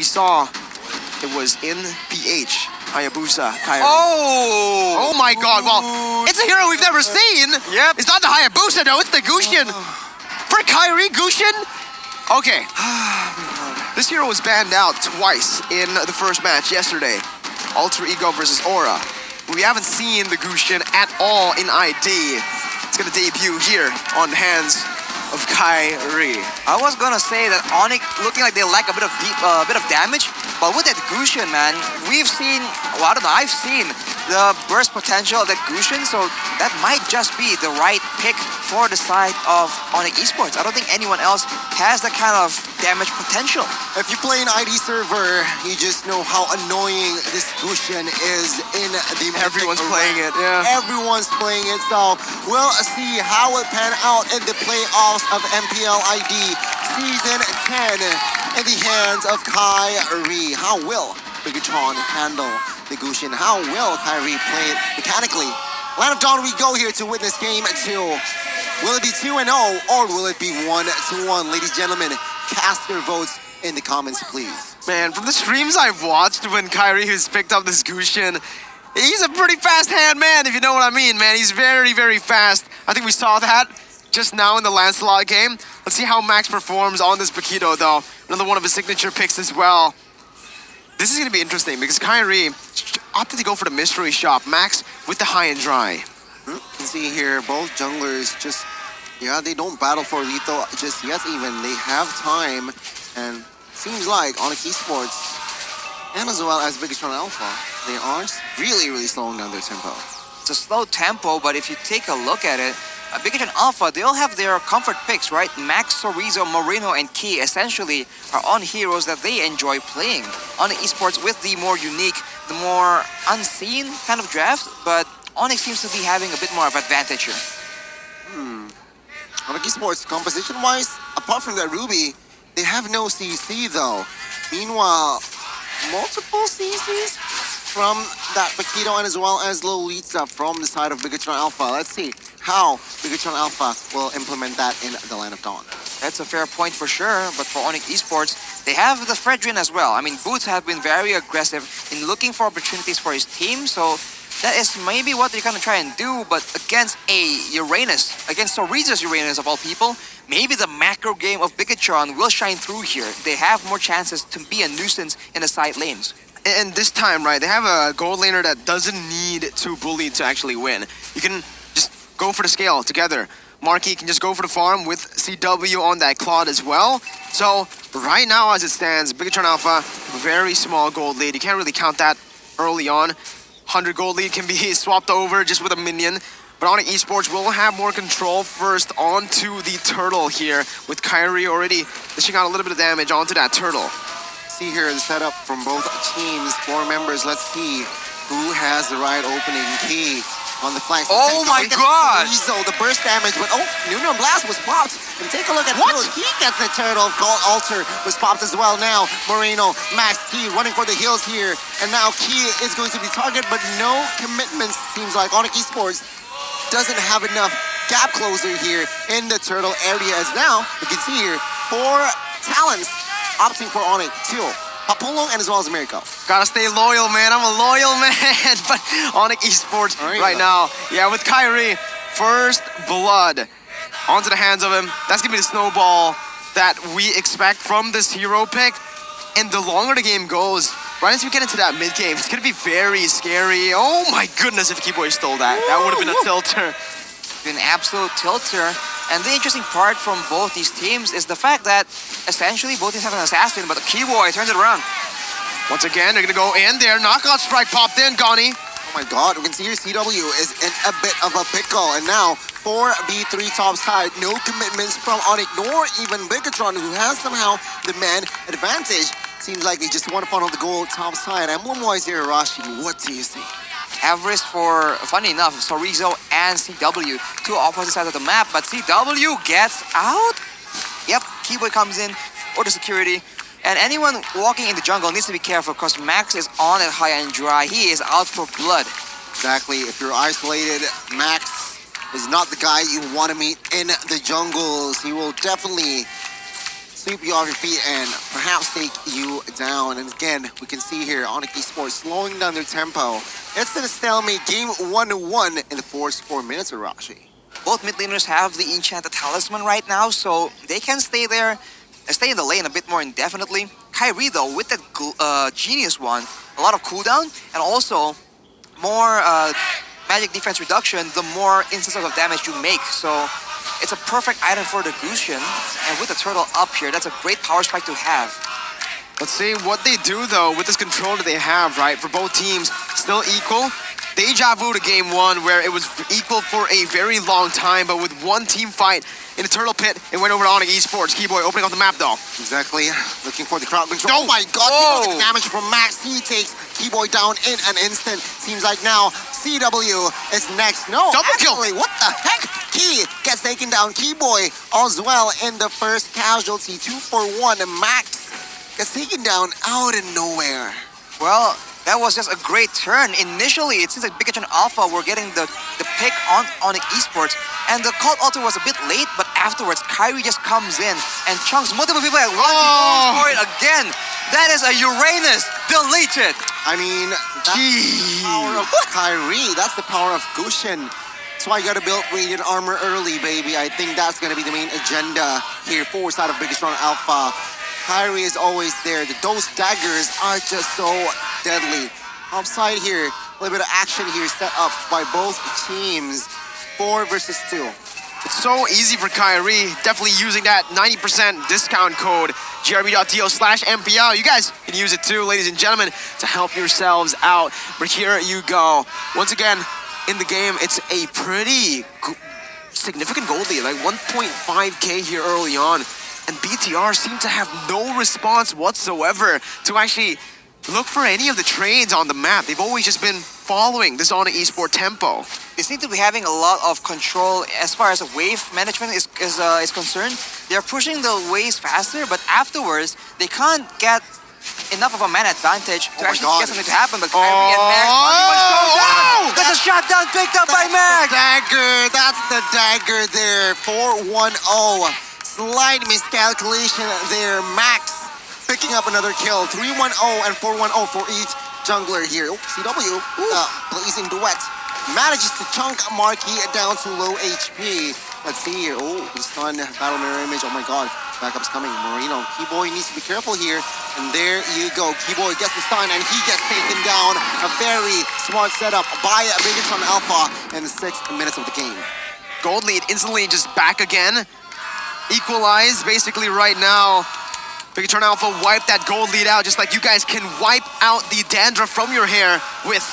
saw, it was in PH. Hayabusa, Kairi. Oh! Oh my god, well, it's a hero we've never seen! Yep. It's not the Hayabusa though, it's the Gusion! For Kairi, Gusion? Okay. This hero was banned out twice in the first match yesterday. Alter Ego versus Aura. We haven't seen the Gusion at all in ID. It's gonna debut here on the hands of Kairi. I was gonna say that Onic looking like they lack a bit of damage, but with that Gusion, man, we've seen, well, I don't know, I've seen the burst potential of that Gusion, so that might just be the right pick for the side of Onic Esports. I don't think anyone else has that kind of damage potential. If you play an ID server, you just know how annoying this Gusion is in the Everyone's Mythic playing arena. it, yeah. Everyone's playing it, so we'll see how it pan out in the playoffs of MPL ID Season 10 in the hands of Kairi. How will Begetron handle the Gusion? How will Kairi play it mechanically? Land of Dawn, we go here to witness game 2. Will it be 2-0 or will it be 1-1? Ladies and gentlemen, cast your votes in the comments, please. Man, from the streams I've watched when Kairi has picked up this Gusion, he's a pretty fast hand man, if you know what I mean, man. He's very, very fast. I think we saw that just now in the Lancelot game. Let's see how Max performs on this Paquito, though. Another one of his signature picks as well. This is going to be interesting because Kairi opted to go for the mystery shop. Max with the high and dry. You can see here, both junglers just, yeah, they don't battle for lethal just yet even. They have time, and seems like Onic Esports, and as well as Begetron Alpha, they aren't really slowing down their tempo. It's a slow tempo, but if you take a look at it, Begetron Alpha, they all have their comfort picks, right? Max, Sorizo, Moreno, and Key essentially are on heroes that they enjoy playing. Onic Esports with the more unique, the more unseen kind of draft, but Onic seems to be having a bit more of advantage here. Onic Esports, composition-wise, apart from that Ruby, they have no CC though. Meanwhile, multiple CCs from that Paquito and as well as Lolita from the side of Begetron Alpha. Let's see how Begetron Alpha will implement that in the Land of Dawn. That's a fair point for sure, but for Onic Esports, they have the Fredrin as well. I mean, Boots have been very aggressive in looking for opportunities for his team, so that is maybe what they're gonna try and do, but against a Uranus, against Soriza's Uranus of all people, maybe the macro game of Begetron will shine through here. They have more chances to be a nuisance in the side lanes. And this time, right, they have a gold laner that doesn't need to bully to actually win. You can just go for the scale together. Marky can just go for the farm with CW on that Claude as well. So right now as it stands, Begetron Alpha, very small gold lead. You can't really count that early on. 100 gold lead can be swapped over just with a minion. But Onic Esports will have more control first onto the turtle here with Kairi already dishing out a little bit of damage onto that turtle. See here the setup from both teams, 4 members. Let's see who has the right opening. Key on the flank. Oh my god! So the burst damage, but Nuno Blast was popped. And take a look at what? He gets the turtle. Gold Altar was popped as well. Now Moreno, Max, Key running for the hills here. And now Key is going to be targeted, but no commitments. Seems like Onic Esports doesn't have enough gap closer here in the turtle area. As now, you can see here, 4 talents opting for Onic, Teal, Papulong, and as well as Americo. Gotta stay loyal, man. I'm a loyal man. But Onic Esports right now, yeah, with Kairi, first blood onto the hands of him. That's gonna be the snowball that we expect from this hero pick. And the longer the game goes, right as we get into that mid game, it's gonna be very scary. Oh my goodness, if Keyboy stole that, that would have been a tilter. An absolute tilter. And the interesting part from both these teams is the fact that essentially both teams have an assassin, but the Keyboy turns it around. Once again, they're gonna go in there. Knockout strike popped in, Gani. Oh my god, we can see here CW is in a bit of a pickle. And now 4v3 top side, no commitments from Onic, nor even Begetron, who has somehow the man advantage. Seems like they just want to funnel the goal top side. Emblem-wise here, Rashi, what do you see? Everest for, funny enough, Sorizo and CW, 2 opposite sides of the map, but CW gets out. Yep, Keyboy comes in for the security, and anyone walking in the jungle needs to be careful because Max is on it high and dry. He is out for blood. Exactly, if you're isolated, Max is not the guy you want to meet in the jungles. He will definitely sweep you off your feet and perhaps take you down. And again, we can see here Onic Esports slowing down their tempo. It's a stalemate game 1-1 in the first 4 minutes, Arashi. Both mid laners have the enchanted talisman right now, so they can stay there, stay in the lane a bit more indefinitely. Kyrie though, with that genius one, a lot of cooldown and also more magic defense reduction, the more instances of damage you make. So it's a perfect item for the Gusion, and with the turtle up here, that's a great power spike to have. Let's see what they do though with this control that they have, right? For both teams, still equal. Deja vu to game 1 where it was equal for a very long time, but with one team fight in the turtle pit, it went over to Onic Esports. Keyboy opening up the map though. Exactly. Looking for the crowd control. Oh my god, look at the damage from Max. He takes Keyboy down in an instant. Seems like now CW is next. No, double kill. What the heck? Key gets taken down. Keyboy as well in the first casualty. 2 for 1. Max gets taken down out of nowhere. Well, that was just a great turn. Initially, it seems like Begetron Alpha were getting the pick on Onic Esports, and the cult altar was a bit late, but afterwards, Kyrie just comes in and chunks multiple people at once. He goes for it again. That is a Uranus deleted. I mean, that's the power of Kyrie. That's the power of Gusion. That's why you gotta build radiant armor early, baby. I think that's gonna be the main agenda here for side of Begetron Alpha. Kyrie is always there. Those daggers are just so deadly. Outside here, a little bit of action here set up by both teams. 4 versus 2. It's so easy for Kyrie, definitely using that 90% discount code, grb.to/MPL. You guys can use it too, ladies and gentlemen, to help yourselves out. But here you go. Once again, in the game, it's a pretty significant gold lead, like 1.5k here early on. And BTR seem to have no response whatsoever to actually look for any of the trades on the map. They've always just been following this Onic Esports tempo. They seem to be having a lot of control as far as wave management is concerned. They're pushing the waves faster, but afterwards, they can't get enough of a man advantage to actually get something to happen. But Kyrie and Max, that's a shotdown picked up by Max! That's the dagger there. 4-1-0. Slight miscalculation there. Max picking up another kill. 3-1-0 and 4-1-0 for each jungler here. Oh, CW, blazing duet. Manages to chunk Marquee down to low HP. Let's see here. Oh, the stun battle mirror image. Oh my god. Backup's coming. Marino. Keyboy needs to be careful here. And there you go. Keyboy gets the stun and he gets taken down. A very smart setup by Begetron Alpha in the 6 minutes of the game. Gold lead instantly just back again. Equalized basically right now. Begetron Alpha wiped that gold lead out, just like you guys can wipe out the dandruff from your hair with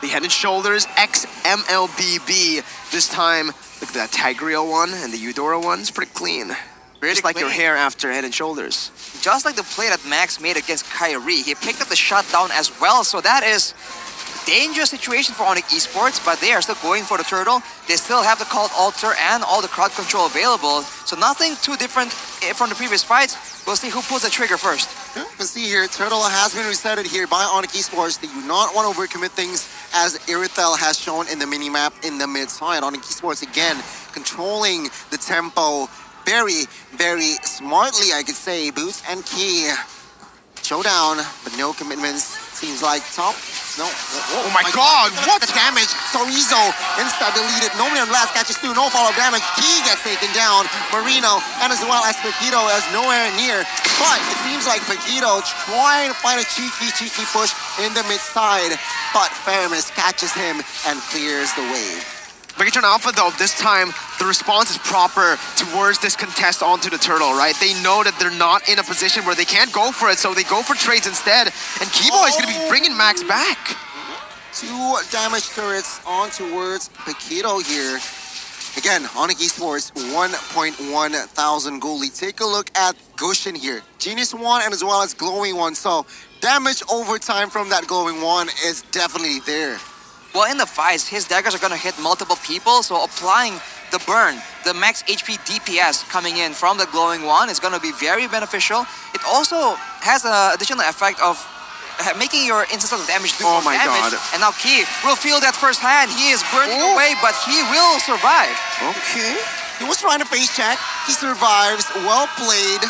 the Head and Shoulders X MLBB. This time, look at that Tigreal one and the Eudora one. It's pretty clean. Just like your hair after Head and Shoulders. Just like the play that Max made against Kyrie, he picked up the shutdown as well, so that is dangerous situation for Onic Esports, but they are still going for the turtle. They still have the cult altar and all the crowd control available, so nothing too different from the previous fights. We'll see who pulls the trigger first. Let's see here, turtle has been resetted here by Onic Esports. They do not want to overcommit things, as Irithel has shown in the minimap in the mid side. Onic Esports again controlling the tempo very, very smartly, I could say. Boots and Key showdown, but no commitments. Seems like top. No. Oh my god, what the damage? Sorizo insta deleted. Nobody on last catches two. No follow-up damage. Key gets taken down. Marino and as well as Paquito is nowhere near. But it seems like Paquito trying to find a cheeky push in the mid side. But Faramis catches him and clears the wave. Begetron Alpha though, this time the response is proper towards this contest onto the turtle, right? They know that they're not in a position where they can't go for it, so they go for trades instead. And Keyboy is going to be bringing Max back. 2 damage turrets on towards Paquito here. Again, Onic Esports 1.1 thousand goalie. Take a look at Gusion here. Genius one and as well as glowing one. So damage over time from that glowing one is definitely there. Well, in the fights, his daggers are going to hit multiple people, so applying the burn, the max HP DPS coming in from the glowing one is going to be very beneficial. It also has an additional effect of making your instance of damage do more damage. God. And now Key will feel that firsthand. He is burning away, but he will survive. Okay. He was trying to face check. He survives. Well played.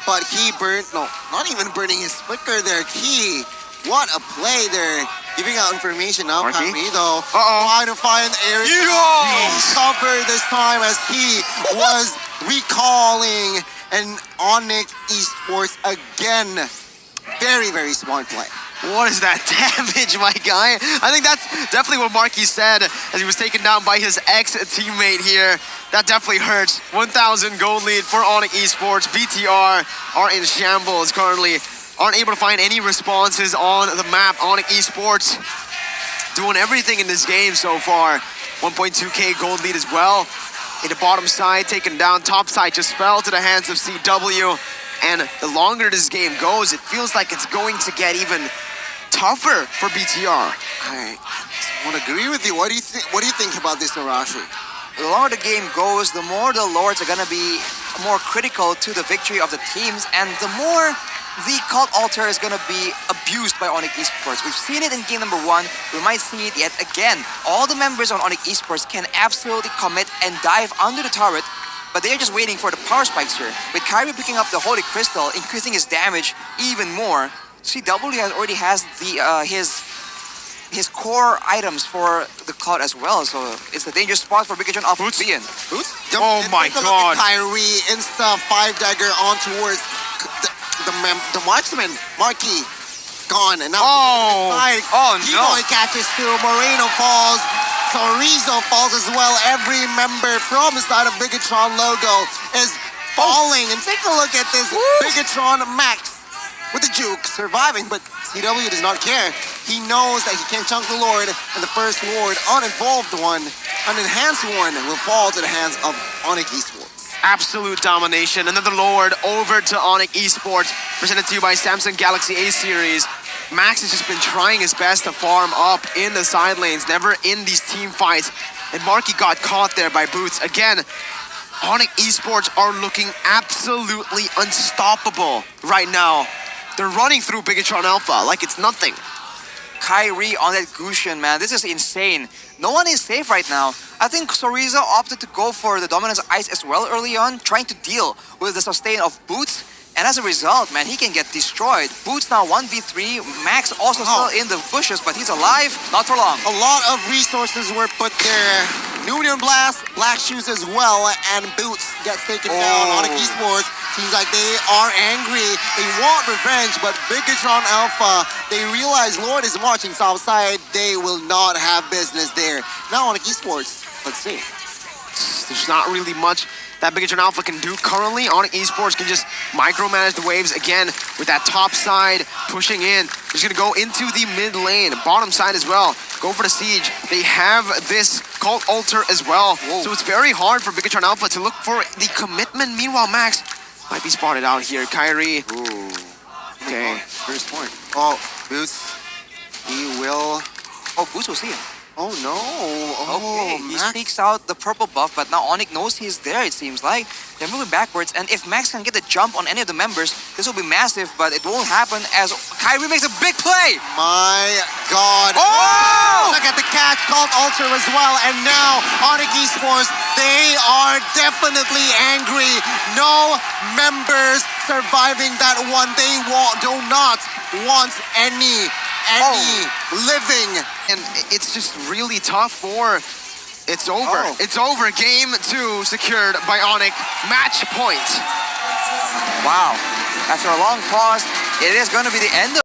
but he burnt, no, not even burning his flicker there. Key, what a play there. Giving out information now, Marky? Kyrie, though. Uh-oh. Trying to find area. Yes! Cover this time as he was recalling an Onic Esports again. Very, very smart play. What is that damage, my guy? I think that's definitely what Marky said as he was taken down by his ex-teammate here. That definitely hurts. 1,000 gold lead for Onic Esports. BTR are in shambles currently. Aren't able to find any responses on the map. Onic Esports doing everything in this game so far. 1.2k gold lead as well. In the bottom side, taken down. Top side just fell to the hands of CW. And the longer this game goes, it feels like it's going to get even tougher for BTR. I want to agree with you. What do you think? What do you think about this, Arashi? The longer the game goes, the more the Lords are gonna be more critical to the victory of the teams, and the more the Cult Altar is gonna be abused by Onic Esports. We've seen it in game number 1. We might see it yet again. All the members on Onic Esports can absolutely commit and dive under the turret, but they're just waiting for the power spikes here. With Kyrie picking up the Holy Crystal, increasing his damage even more, CW already has the his core items for the Cloud as well, so it's a dangerous spot for Begetron off Boots. being. Oh my Take a look God. at Kyrie, insta 5 dagger on towards the marksman, Marky. Gone, and now Oh, no. Keyboy catches too, Moreno falls, Chorizo falls as well. Every member from the side of Begetron logo is falling, and take a look at this Begetron Max with the juke surviving, but CW does not care. He knows that he can chunk the Lord, and the first Lord, uninvolved one, an enhanced one, will fall to the hands of Onic Esports. Absolute domination. Another Lord over to Onic Esports, presented to you by Samsung Galaxy A series. Max has just been trying his best to farm up in the side lanes, never in these team fights. And Marky got caught there by Boots. Again, Onic Esports are looking absolutely unstoppable right now. They're running through Begetron Alpha like it's nothing. Kyrie on that Gusion, man. This is insane. No one is safe right now. I think Chorizo opted to go for the Dominance Ice as well early on, trying to deal with the sustain of Boots. And as a result, man, he can get destroyed. Boots now 1v3. Max also still in the bushes, but he's alive. Not for long. A lot of resources were put there. Nubian Blast, Black Shoes as well, and Boots gets taken down. Onic Esports seems like they are angry. They want revenge, but Begetron Alpha, they realize Lord is marching southside. They will not have business there. Now Onic Esports, let's see. There's not really much that Begetron Alpha can do currently. Onic Esports can just micromanage the waves again with that top side pushing in. They're just gonna go into the mid lane, bottom side as well. Go for the siege. They have this Cult Altar as well. So it's very hard for Begetron Alpha to look for the commitment. Meanwhile, Max might be spotted out here. Kyrie. Okay. Very smart. Oh, Boots. He will. Oh, Boots will see him. Oh no. Okay, he Max. speaks out the purple buff, but now Onic knows he's there, it seems like. They're moving backwards, and if Max can get the jump on any of the members, this will be massive, but it won't happen as Kyrie makes a big play! My God. Oh! Look at the catch, Cult Altar as well, and now Onic Esports, they are definitely angry. No members surviving that one. They do not want any living. And it's just really tough for... It's over. It's over. Game 2 secured by Onic. Match point. Wow. After a long pause, it is going to be the end of